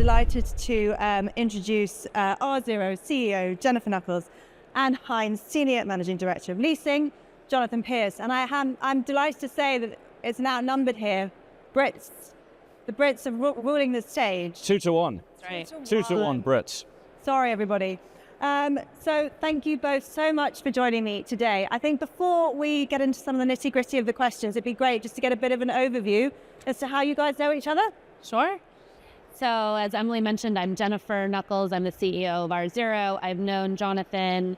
delighted to introduce R0 CEO Jennifer Nuckles and Hines Senior Managing Director of Leasing, Jonathan Pierce. And I'm delighted to say that it's now numbered here. Brits. The Brits are ruling the stage. 2-1. That's right. 2-1 Brits. Sorry, everybody. So thank you both so much for joining me today. I think before we get into some of the nitty-gritty of the questions, it'd be great just to get a bit of an overview as to how you guys know each other. Sure. So as Emily mentioned, I'm Jennifer Nuckles. I'm the CEO of R0. I've known Jonathan,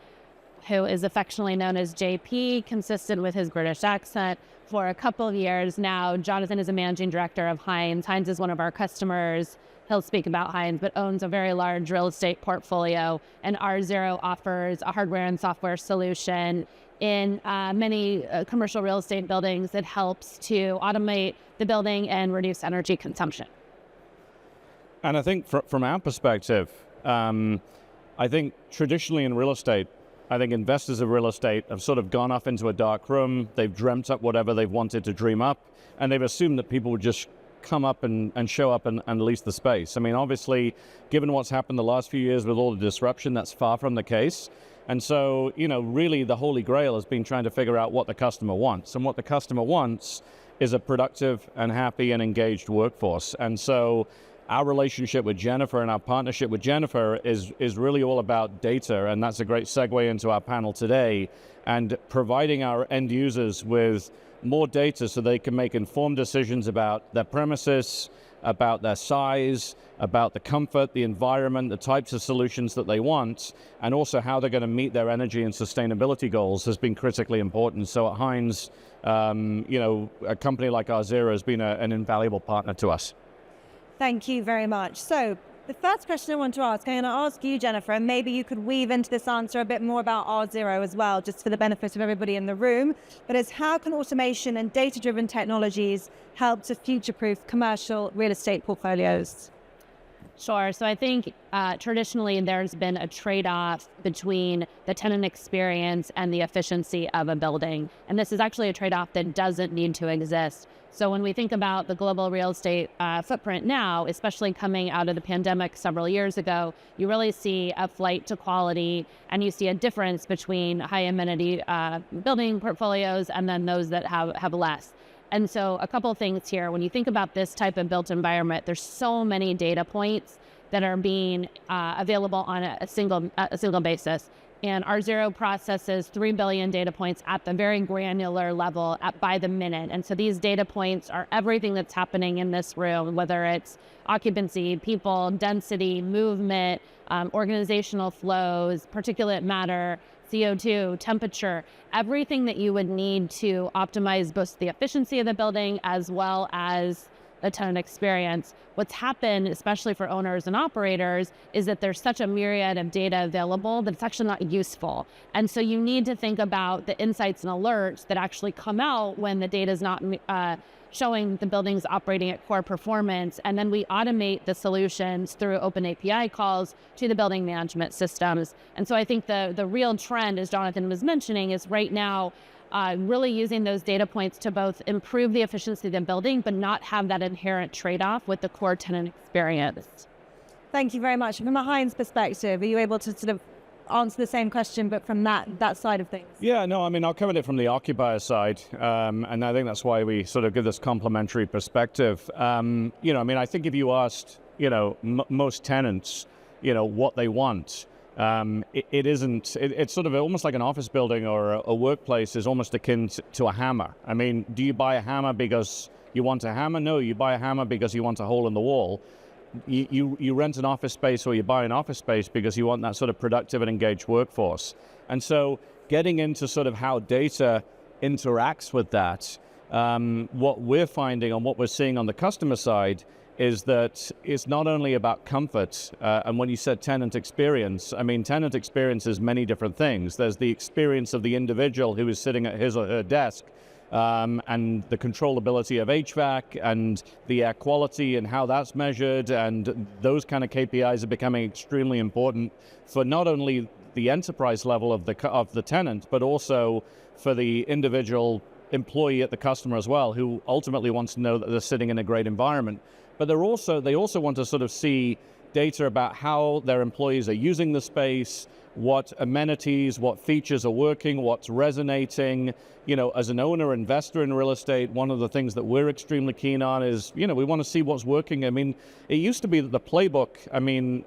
who is affectionately known as JP, consistent with his British accent, for a couple of years now. Jonathan is a managing director of Hines. Hines is one of our customers. He'll speak about Hines, but owns a very large real estate portfolio. And R0 offers a hardware and software solution in many commercial real estate buildings that helps to automate the building and reduce energy consumption. And I think from our perspective, I think traditionally in real estate, I think investors of real estate have sort of gone off into a dark room. They've dreamt up whatever they've wanted to dream up, and they've assumed that people would just come up and show up and lease the space. I mean, obviously, given what's happened the last few years with all the disruption, that's far from the case. And so, you know, really the holy grail has been trying to figure out what the customer wants. And what the customer wants is a productive and happy and engaged workforce. And so our relationship with Jennifer and our partnership with Jennifer is really all about data, and that's a great segue into our panel today, and providing our end users with more data so they can make informed decisions about their premises, about their size, about the comfort, the environment, the types of solutions that they want, and also how they're going to meet their energy and sustainability goals has been critically important. So at Hines, you know, a company like R0 has been an invaluable partner to us. Thank you very much. So the first question I want to ask, I'm going to ask you, Jennifer, and maybe you could weave into this answer a bit more about R0 as well, just for the benefit of everybody in the room. But it's how can automation and data-driven technologies help to future-proof commercial real estate portfolios? Sure. So I think traditionally there's been a trade-off between the tenant experience and the efficiency of a building. And this is actually a trade-off that doesn't need to exist. So when we think about the global real estate footprint now, especially coming out of the pandemic several years ago, you really see a flight to quality, and you see a difference between high amenity building portfolios and then those that have less. And so a couple of things here. When you think about this type of built environment, there's so many data points that are being available on a single basis. And R0 processes 3 billion data points at the very granular level by the minute. And so these data points are everything that's happening in this room, whether it's occupancy, people, density, movement, organizational flows, particulate matter, CO2, temperature, everything that you would need to optimize both the efficiency of the building as well as the tenant experience. What's happened, especially for owners and operators, is that there's such a myriad of data available that it's actually not useful. And so you need to think about the insights and alerts that actually come out when the data is not showing the buildings operating at core performance. And then we automate the solutions through open API calls to the building management systems. And so I think the real trend, as Jonathan was mentioning, is right now really using those data points to both improve the efficiency of the building, but not have that inherent trade-off with the core tenant experience. Thank you very much. From a Hines perspective, are you able to sort of answer the same question, but from that side of things? Yeah, no, I mean, I'll cover it from the occupier side, and I think that's why we sort of give this complementary perspective. You know, I mean, I think if you asked, you know, most tenants, you know, what they want, it's sort of almost like an office building or a workplace is almost akin to a hammer. I mean, do you buy a hammer because you want a hammer? No, you buy a hammer because you want a hole in the wall. You rent an office space or you buy an office space because you want that sort of productive and engaged workforce. And so getting into sort of how data interacts with that, what we're finding and what we're seeing on the customer side is that it's not only about comfort, and when you said tenant experience, I mean, tenant experience is many different things. There's the experience of the individual who is sitting at his or her desk, and the controllability of HVAC and the air quality and how that's measured, and those kind of KPIs are becoming extremely important for not only the enterprise level of the tenant, but also for the individual employee at the customer as well, who ultimately wants to know that they're sitting in a great environment. But they also want to sort of see data about how their employees are using the space, what amenities, what features are working, what's resonating. As an owner, investor in real estate, one of the things that we're extremely keen on is, we want to see what's working. It used to be that the playbook,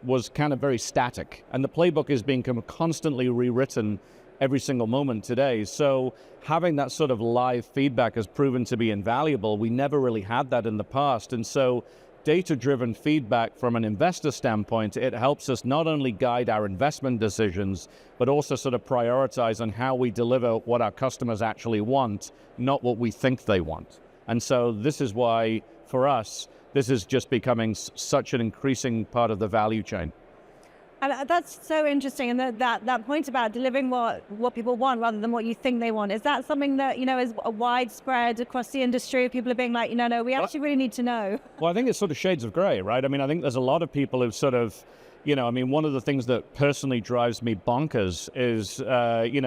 was kind of very static, and the playbook is being constantly rewritten every single moment today. So having that sort of live feedback has proven to be invaluable. We never really had that in the past. And so data-driven feedback from an investor standpoint, it helps us not only guide our investment decisions, but also sort of prioritize on how we deliver what our customers actually want, not what we think they want. And so this is why, for us, this is just becoming such an increasing part of the value chain. And that's so interesting. And that point about delivering what people want rather than what you think they want, is that something that, is widespread across the industry? People are being like, no, we actually really need to know. Well, I think it's sort of shades of gray, right? I think there's a lot of people who've sort of, one of the things that personally drives me bonkers is,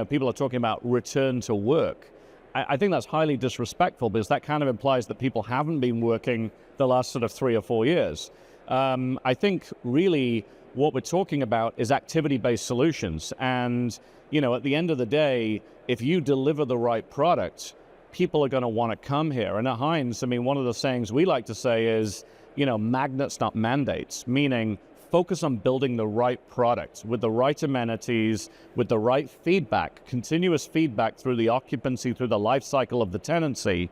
people are talking about return to work. I think that's highly disrespectful, because that kind of implies that people haven't been working the last sort of 3 or 4 years. I think really what we're talking about is activity-based solutions. And, at the end of the day, if you deliver the right product, people are going to want to come here. And at Hines, one of the sayings we like to say is, magnets, not mandates, meaning focus on building the right product with the right amenities, with the right feedback, continuous feedback through the occupancy, through the life cycle of the tenancy,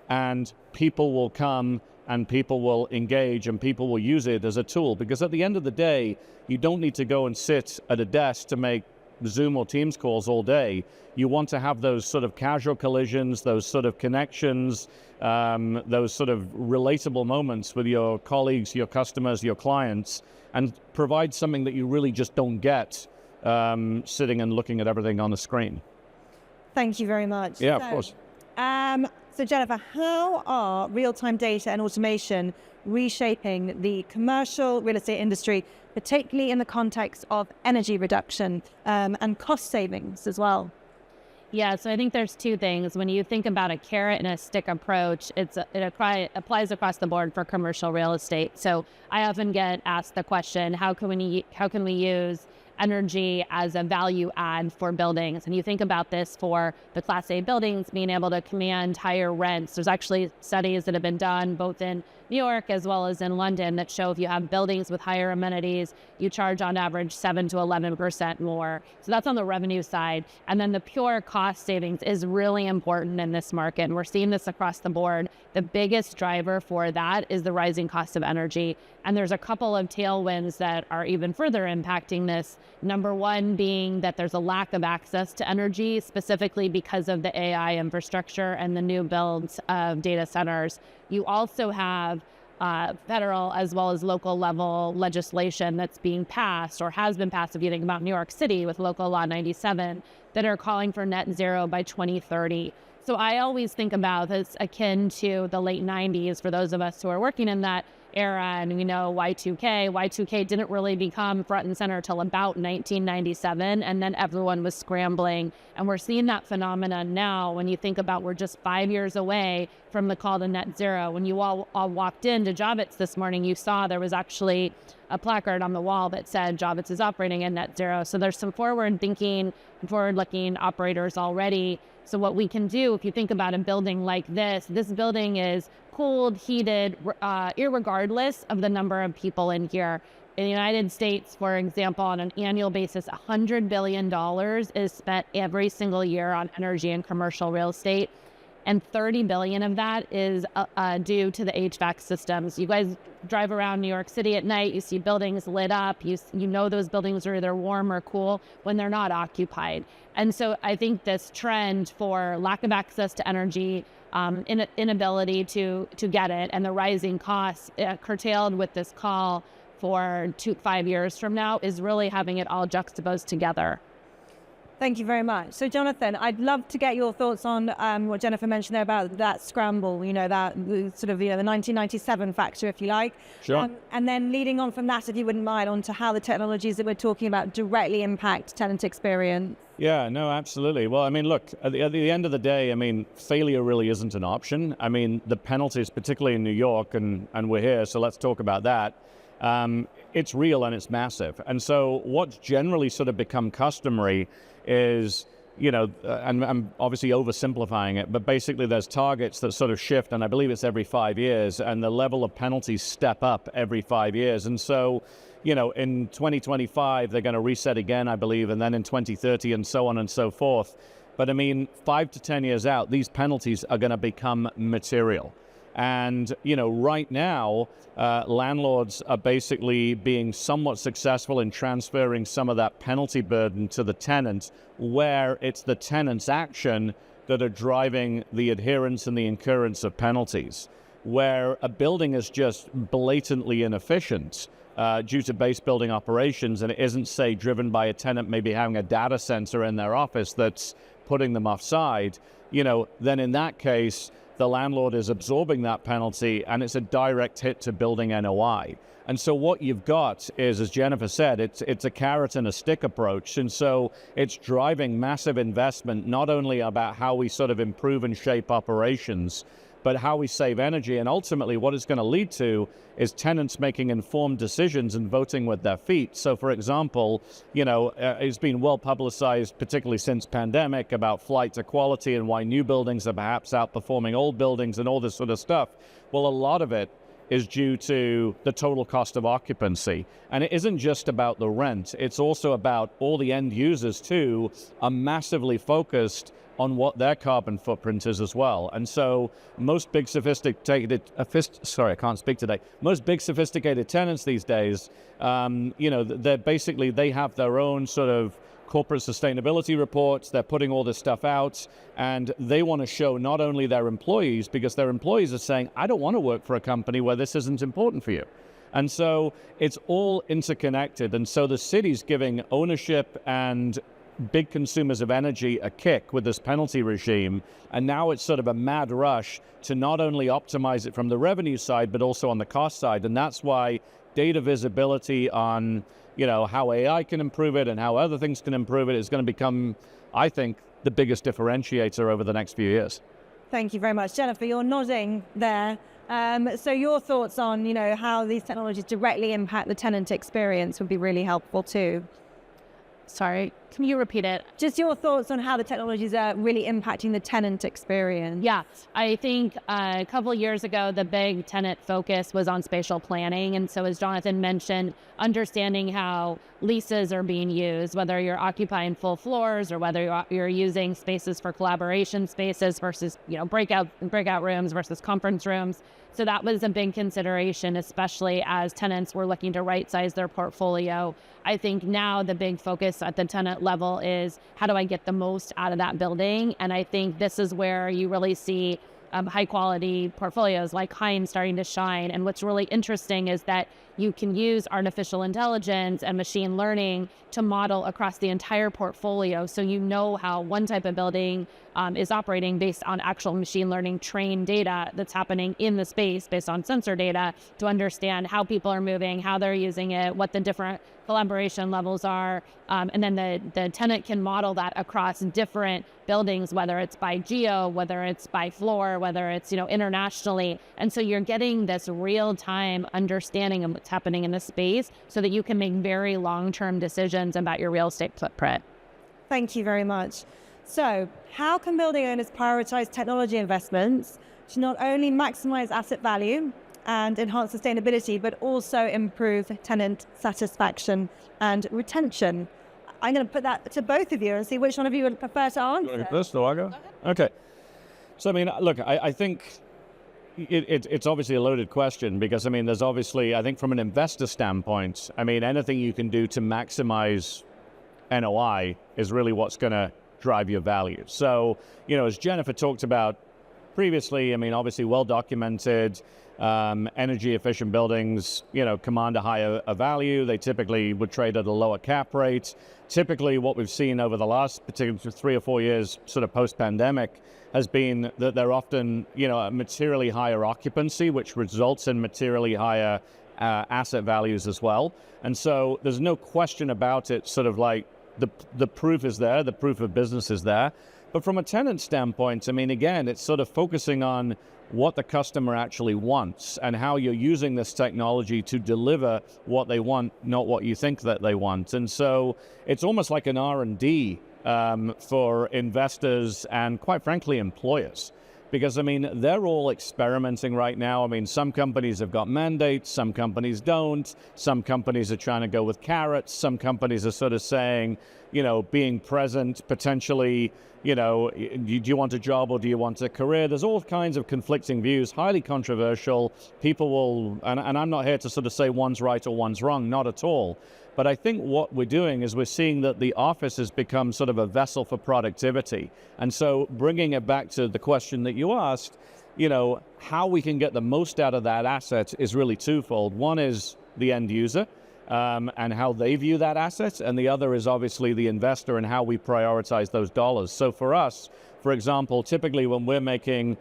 and people will come and people will engage and people will use it as a tool. Because at the end of the day, you don't need to go and sit at a desk to make Zoom or Teams calls all day. You want to have those sort of casual collisions, those sort of connections, those sort of relatable moments with your colleagues, your customers, your clients, and provide something that you really just don't get sitting and looking at everything on the screen. Thank you very much. Yeah, of course. So Jennifer, how are real-time data and automation reshaping the commercial real estate industry, particularly in the context of energy reduction and cost savings as well? Yeah, so I think there's two things. When you think about a carrot and a stick approach, it applies across the board for commercial real estate. So I often get asked the question, how can we use energy as a value add for buildings? And you think about this for the Class A buildings being able to command higher rents. There's actually studies that have been done both in New York as well as in London that show if you have buildings with higher amenities, you charge on average 7 to 11% more. So that's on the revenue side. And then the pure cost savings is really important in this market. And we're seeing this across the board. The biggest driver for that is the rising cost of energy. And there's a couple of tailwinds that are even further impacting this. Number one being that there's a lack of access to energy, specifically because of the AI infrastructure and the new builds of data centers. You also have federal as well as local level legislation that's being passed or has been passed, if you think about New York City with Local Law 97, that are calling for net zero by 2030. So I always think about this akin to the late 90s for those of us who are working in that era, and we know Y2K. Y2K didn't really become front and center till about 1997, and then everyone was scrambling. And we're seeing that phenomenon now when you think about we're just 5 years away from the call to net zero. When you all walked into Jobits this morning, you saw there was actually a placard on the wall that said Jobits is operating in net zero. So there's some forward-thinking, forward-looking operators already. So what we can do, if you think about a building like this building is cooled, heated, irregardless of the number of people in here. In the United States, for example, on an annual basis, $100 billion is spent every single year on energy and commercial real estate. And 30 billion of that is due to the HVAC systems. You guys drive around New York City at night, you see buildings lit up, you know those buildings are either warm or cool when they're not occupied. And so I think this trend for lack of access to energy, inability to get it, and the rising costs curtailed with this call for 5 years from now is really having it all juxtaposed together. Thank you very much. So Jonathan, I'd love to get your thoughts on what Jennifer mentioned there about that scramble, that sort of, the 1997 factor, if you like. Sure. And then leading on from that, if you wouldn't mind, onto how the technologies that we're talking about directly impact tenant experience. Yeah, no, absolutely. Well, look, at the end of the day, failure really isn't an option. The penalties, particularly in New York, and we're here, so let's talk about that. it's real and it's massive. And so what's generally sort of become customary is, and I'm obviously oversimplifying it, but basically there's targets that sort of shift, and I believe it's every 5 years, and the level of penalties step up every 5 years. And so, in 2025, they're going to reset again, I believe, and then in 2030 and so on and so forth. But I mean, 5 to 10 years out, these penalties are going to become material. And, right now, landlords are basically being somewhat successful in transferring some of that penalty burden to the tenant, where it's the tenant's action that are driving the adherence and the incurrence of penalties. Where a building is just blatantly inefficient due to base building operations, and it isn't, say, driven by a tenant maybe having a data center in their office that's putting them offside, then in that case, the landlord is absorbing that penalty, and it's a direct hit to building NOI. And so what you've got is, as Jennifer said, it's a carrot and a stick approach. And so it's driving massive investment, not only about how we sort of improve and shape operations, but how we save energy. And ultimately what it's going to lead to is tenants making informed decisions and voting with their feet. So for example, it's been well publicized, particularly since pandemic, about flight to quality and why new buildings are perhaps outperforming old buildings and all this sort of stuff. Well, a lot of it is due to the total cost of occupancy. And it isn't just about the rent, it's also about all the end users too are massively focused on what their carbon footprint is as well. And so most big sophisticated, most big sophisticated tenants these days, they have their own sort of corporate sustainability reports. They're putting all this stuff out, and they want to show not only their employees, because their employees are saying, I don't want to work for a company where this isn't important for you. And so it's all interconnected. And so the city's giving ownership and big consumers of energy a kick with this penalty regime, and now it's sort of a mad rush to not only optimize it from the revenue side, but also on the cost side. And that's why data visibility on, how AI can improve it and how other things can improve it is going to become, I think, the biggest differentiator over the next few years. Thank you very much. Jennifer, you're nodding there. So your thoughts on, how these technologies directly impact the tenant experience would be really helpful too. Sorry, can you repeat it? Just your thoughts on how the technologies are really impacting the tenant experience. Yeah, I think a couple of years ago, the big tenant focus was on spatial planning. And so as Jonathan mentioned, understanding how leases are being used, whether you're occupying full floors or whether you're using spaces for collaboration spaces versus, breakout rooms versus conference rooms. So that was a big consideration, especially as tenants were looking to right-size their portfolio. I think now the big focus at the tenant level is, how do I get the most out of that building? And I think this is where you really see high quality portfolios like Hines starting to shine. And what's really interesting is that you can use artificial intelligence and machine learning to model across the entire portfolio. So how one type of building is operating based on actual machine learning trained data that's happening in the space based on sensor data, to understand how people are moving, how they're using it, what the different collaboration levels are. And then the tenant can model that across different buildings, whether it's by geo, whether it's by floor, whether it's, internationally. And so you're getting this real time understanding of what's happening in the space so that you can make very long-term decisions about your real estate footprint. Thank you very much. So how can building owners prioritize technology investments to not only maximize asset value and enhance sustainability, but also improve tenant satisfaction and retention? I'm going to put that to both of you and see which one of you would prefer to answer. You want to go first, or I go? Okay. So, look, I think it's obviously a loaded question, because, there's obviously, I think from an investor standpoint, anything you can do to maximize NOI is really what's going to drive your value. So, as Jennifer talked about previously, obviously well-documented, energy efficient buildings, command a higher value. They typically would trade at a lower cap rate. Typically what we've seen over the last particular 3 or 4 years, sort of post-pandemic, has been that they're often, a materially higher occupancy, which results in materially higher asset values as well. And so there's no question about it, sort of like the proof is there, the proof of business is there. But from a tenant standpoint, I mean, again, it's sort of focusing on what the customer actually wants and how you're using this technology to deliver what they want, not what you think that they want. And so it's almost like an R&D for investors and, quite frankly, employers. Because, I mean, they're all experimenting right now. I mean, some companies have got mandates, some companies don't. Some companies are trying to go with carrots. Some companies are sort of saying, you know, being present, potentially, you know, do you want a job or do you want a career? There's all kinds of conflicting views, highly controversial. People will, and I'm not here to sort of say one's right or one's wrong, not at all. But I think what we're doing is we're seeing that the office has become sort of a vessel for productivity. And so bringing it back to the question that you asked, you know, how we can get the most out of that asset is really twofold. One is the end user and how they view that asset. And the other is obviously the investor and how we prioritize those dollars. So for us, for example, typically when we're making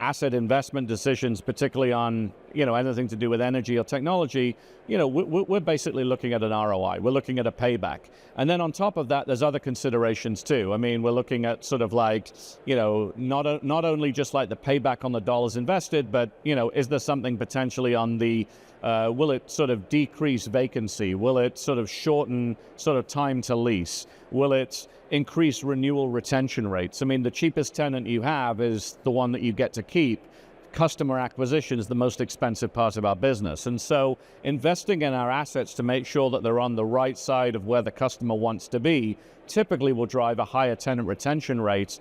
asset investment decisions, particularly on, you know, anything to do with energy or technology, you know, we're basically looking at an ROI. We're looking at a payback. And then on top of that, there's other considerations too. I mean, we're looking at sort of like, you know, not only just like the payback on the dollars invested, but, you know, is there something potentially on the, will it sort of decrease vacancy? Will it sort of shorten sort of time to lease? Will it increase renewal retention rates? I mean, the cheapest tenant you have is the one that you get to keep. Customer acquisition is the most expensive part of our business. And so investing in our assets to make sure that they're on the right side of where the customer wants to be typically will drive a higher tenant retention rate,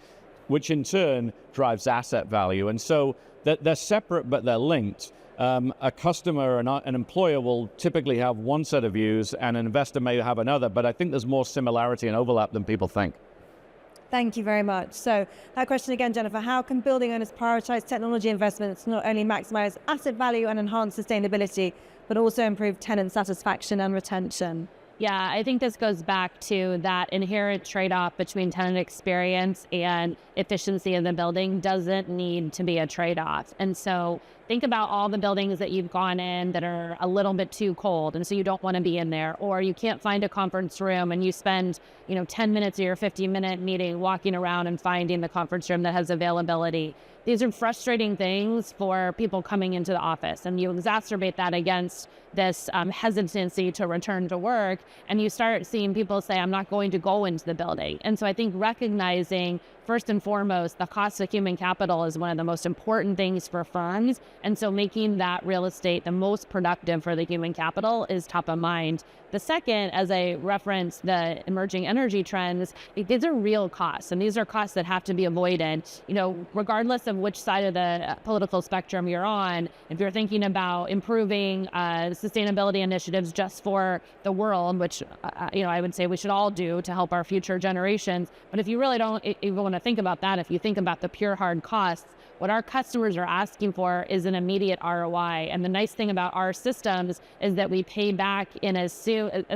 which in turn drives asset value. And so they're separate, but they're linked. A customer and an employer will typically have one set of views and an investor may have another, but I think there's more similarity and overlap than people think. Thank you very much. So that question again, Jennifer, how can building owners prioritize technology investments to not only maximize asset value and enhance sustainability, but also improve tenant satisfaction and retention? Yeah, I think this goes back to that inherent trade-off between tenant experience and efficiency of the building doesn't need to be a trade-off. And so think about all the buildings that you've gone in that are a little bit too cold, and so you don't want to be in there, or you can't find a conference room and you spend, 10 minutes of your 50-minute meeting walking around and finding the conference room that has availability. These are frustrating things for people coming into the office, and you exacerbate that against this hesitancy to return to work, and you start seeing people say, I'm not going to go into the building. And so I think recognizing first and foremost, the cost of human capital is one of the most important things for firms. And so making that real estate the most productive for the human capital is top of mind. The second, as I referenced the emerging energy trends, these are real costs, and these are costs that have to be avoided. Regardless of which side of the political spectrum you're on, if you're thinking about improving sustainability initiatives just for the world, which I would say we should all do to help our future generations. But if you really don't even want to think about that, if you think about the pure hard costs, what our customers are asking for is an immediate ROI. And the nice thing about our systems is that we pay back in as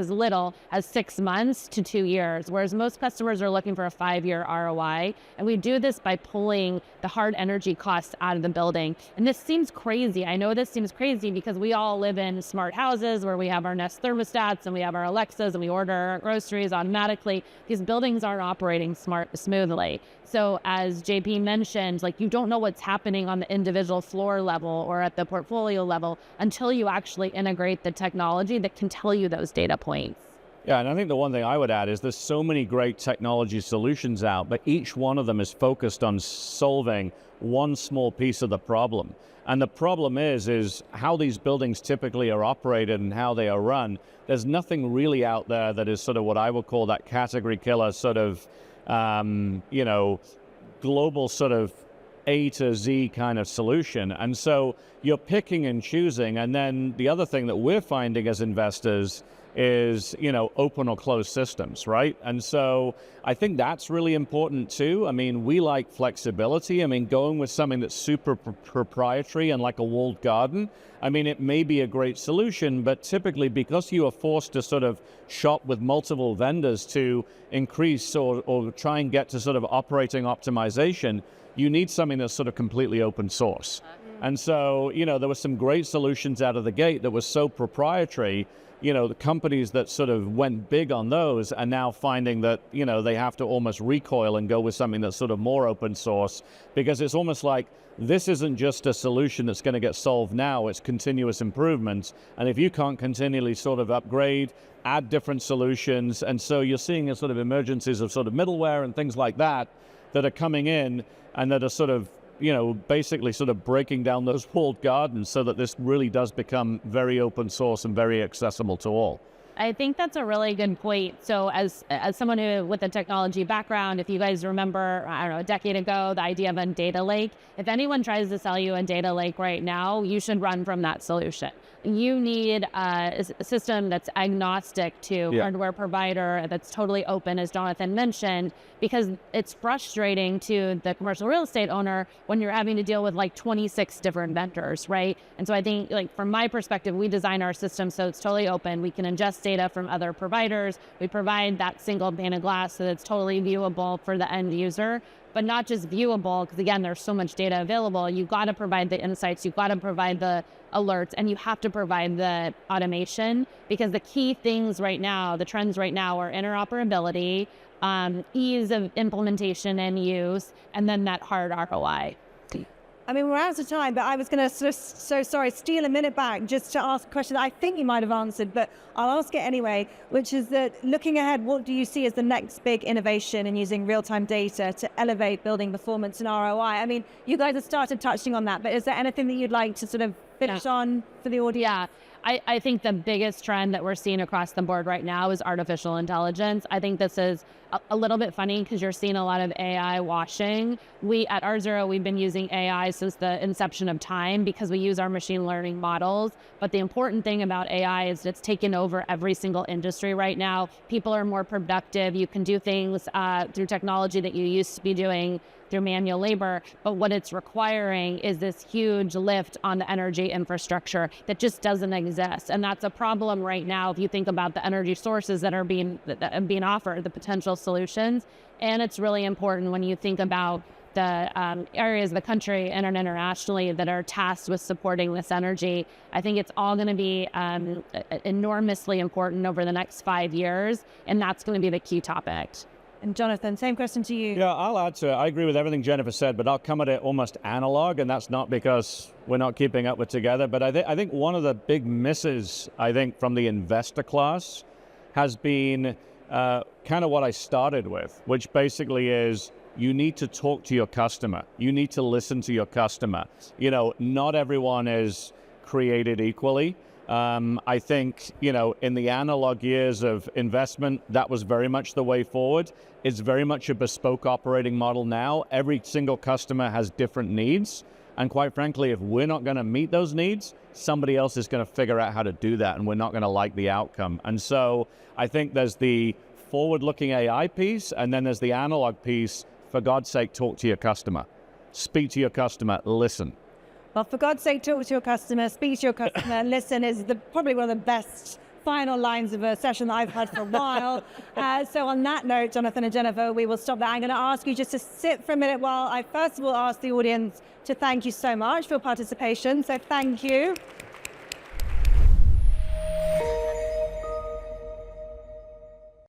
little as 6 months to 2 years, whereas most customers are looking for a 5-year ROI. And we do this by pulling the hard energy costs out of the building. And this seems crazy. I know this seems crazy because we all live in smart houses where we have our Nest thermostats and we have our Alexas and we order our groceries automatically. These buildings aren't operating smoothly. So as JP mentioned, you don't know what's happening on the individual floor level or at the portfolio level until you actually integrate the technology that can tell you those data points. Yeah, and I think the one thing I would add is there's so many great technology solutions out, but each one of them is focused on solving one small piece of the problem. And the problem is how these buildings typically are operated and how they are run. There's nothing really out there that is sort of what I would call that category killer sort of global sort of A to Z kind of solution. And so you're picking and choosing. And then the other thing that we're finding as investors is, open or closed systems, right? And so I think that's really important too. I mean, we like flexibility. I mean, going with something that's super proprietary and like a walled garden, I mean, it may be a great solution, but typically because you are forced to sort of shop with multiple vendors to increase or try and get to sort of operating optimization, you need something that's sort of completely open source. And so, there were some great solutions out of the gate that were so proprietary the companies that sort of went big on those are now finding that, they have to almost recoil and go with something that's sort of more open source, because it's almost like this isn't just a solution that's going to get solved now, it's continuous improvements. And if you can't continually sort of upgrade, add different solutions, and so you're seeing a sort of emergencies of sort of middleware and things like that are coming in and that are sort of, basically sort of breaking down those walled gardens so that this really does become very open source and very accessible to all. I think that's a really good point. So as someone with a technology background, if you guys remember, I don't know, a decade ago, the idea of a data lake, if anyone tries to sell you a data lake right now, you should run from that solution. You need a system that's agnostic to hardware provider, that's totally open, as Jonathan mentioned, because it's frustrating to the commercial real estate owner when you're having to deal with like 26 different vendors, right? And so I think, like, from my perspective, we design our system so it's totally open. We can ingest data from other providers. We provide that single pane of glass so that it's totally viewable for the end user, but not just viewable, because again, there's so much data available. You've got to provide the insights, you've got to provide the alerts, and you have to provide the automation, because the key things right now, the trends right now, are interoperability, ease of implementation and use, and then that hard ROI. I mean, we're out of time, but I was going to steal a minute back just to ask a question that I think you might have answered, but I'll ask it anyway, which is that, looking ahead, what do you see as the next big innovation in using real-time data to elevate building performance and ROI? I mean, you guys have started touching on that, but is there anything that you'd like to sort of finish on for the audience? Yeah. I think the biggest trend that we're seeing across the board right now is artificial intelligence. I think this is a little bit funny because you're seeing a lot of AI washing. We at R0, we've been using AI since the inception of time because we use our machine learning models. But the important thing about AI is it's taken over every single industry right now. People are more productive. You can do things through technology that you used to be doing through manual labor, but what it's requiring is this huge lift on the energy infrastructure that just doesn't exist. And that's a problem right now if you think about the energy sources that are being offered, the potential solutions. And it's really important when you think about the areas of the country and internationally that are tasked with supporting this energy. I think it's all going to be enormously important over the next 5 years, and that's going to be the key topic. And Jonathan, same question to you. Yeah, I'll add to it. I agree with everything Jennifer said, but I'll come at it almost analog, and that's not because we're not keeping up with Together. But I think one of the big misses, from the investor class has been kind of what I started with, which basically is you need to talk to your customer. You need to listen to your customer. Not everyone is created equally. I think, in the analog years of investment, that was very much the way forward. It's very much a bespoke operating model now. Every single customer has different needs. And quite frankly, if we're not going to meet those needs, somebody else is going to figure out how to do that, and we're not going to like the outcome. And so I think there's the forward-looking AI piece, and then there's the analog piece. For God's sake, talk to your customer. Speak to your customer. Listen. Well, for God's sake, talk to your customer, speak to your customer, and listen is probably one of the best final lines of a session that I've had for a while. So on that note, Jonathan and Jennifer, we will stop there. I'm going to ask you just to sit for a minute while I first of all ask the audience to thank you so much for your participation. So thank you.